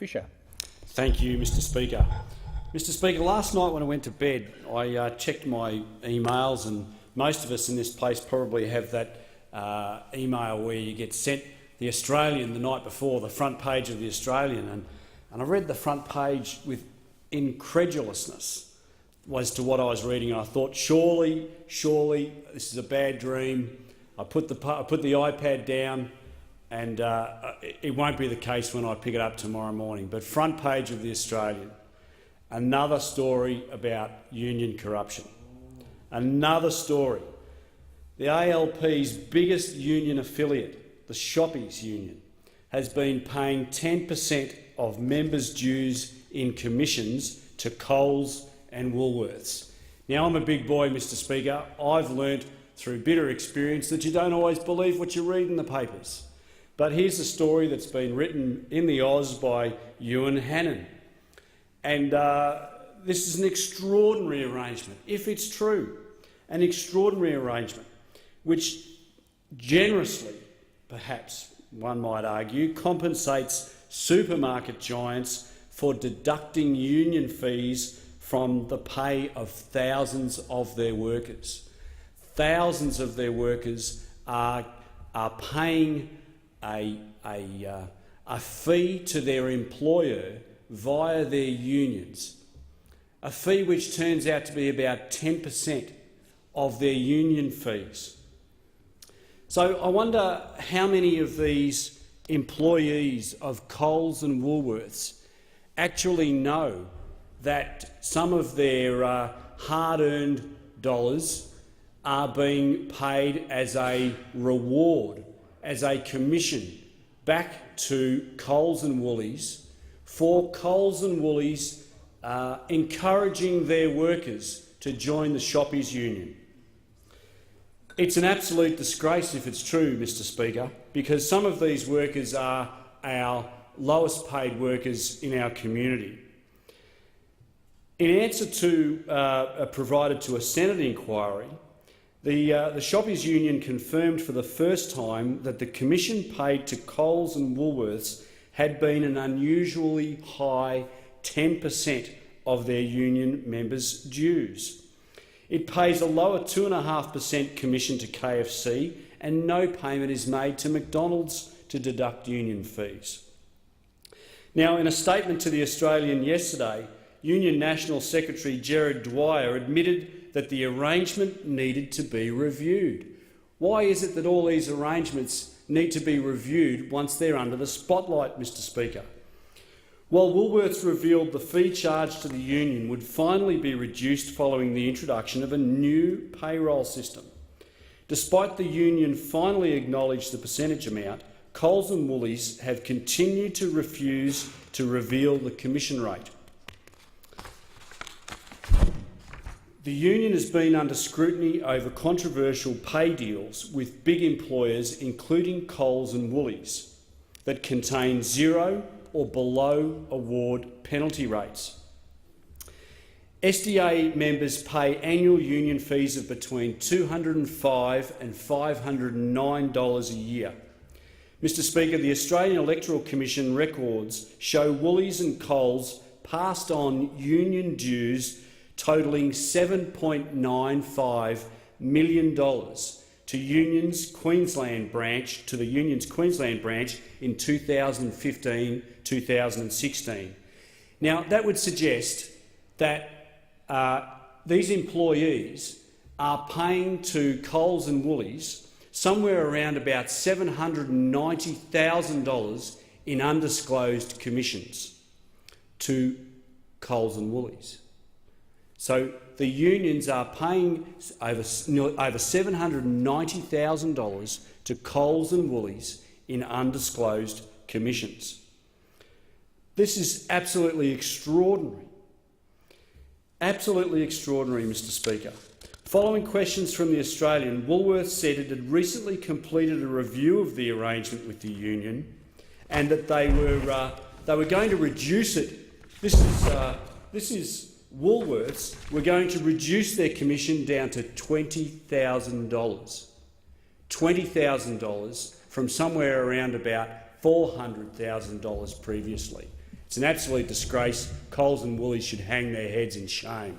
Fisher. Thank you, Mr Speaker. Mr Speaker, last night when I went to bed, I checked my emails, and most of us in this place probably have that email where you get sent the Australian the night before, the front page of the Australian, and I read the front page with incredulousness as to what I was reading, and I thought, surely this is a bad dream. I put the iPad down, and it won't be the case when I pick it up tomorrow morning. But front page of the Australian, another story about union corruption. Another story. The ALP's biggest union affiliate, the Shoppies Union, has been paying 10% of members' dues in commissions to Coles and Woolworths. Now, I'm a big boy, Mr Speaker. I've learnt through bitter experience that you don't always believe what you read in the papers. But here's a story that's been written in the Oz by Ewan Hannon. And this is an extraordinary arrangement, if it's true, an extraordinary arrangement which generously, perhaps one might argue, compensates supermarket giants for deducting union fees from the pay of thousands of their workers. Thousands of their workers are paying a fee to their employer via their unions, a fee which turns out to be about 10% of their union fees. So I wonder how many of these employees of Coles and Woolworths actually know that some of their hard-earned dollars are being paid as a reward, as a commission back to Coles and Woolies, for Coles and Woolies encouraging their workers to join the Shoppies Union. It's an absolute disgrace if it's true, Mr Speaker, because some of these workers are our lowest paid workers in our community. In answer to provided to a Senate inquiry, the Shoppies Union confirmed for the first time that the commission paid to Coles and Woolworths had been an unusually high 10% of their union members' dues. It pays a lower 2.5% commission to KFC, and no payment is made to McDonald's to deduct union fees. Now, in a statement to the Australian yesterday, Union National Secretary Gerard Dwyer admitted that the arrangement needed to be reviewed. Why is it that all these arrangements need to be reviewed once they're under the spotlight, Mr Speaker? Well, Woolworths revealed the fee charged to the union would finally be reduced following the introduction of a new payroll system. Despite the union finally acknowledged the percentage amount, Coles and Woolies have continued to refuse to reveal the commission rate. The union has been under scrutiny over controversial pay deals with big employers, including Coles and Woolies, that contain zero or below award penalty rates. SDA members pay annual union fees of between $205 and $509 a year. Mr Speaker, the Australian Electoral Commission records show Woolies and Coles passed on union dues totalling $7.95 million to the union's Queensland branch in 2015-2016. Now, that would suggest that these employees are paying to Coles and Woolies somewhere around about $790,000 in undisclosed commissions to Coles and Woolies. So the unions are paying over $790,000 to Coles and Woolies in undisclosed commissions. This is absolutely extraordinary. Absolutely extraordinary, Mr Speaker. Following questions from the Australian, Woolworths said it had recently completed a review of the arrangement with the union and that they were going to reduce it. This is Woolworths were going to reduce their commission down to $20,000. $20,000 from somewhere around about $400,000 previously. It's an absolute disgrace. Coles and Woolies should hang their heads in shame.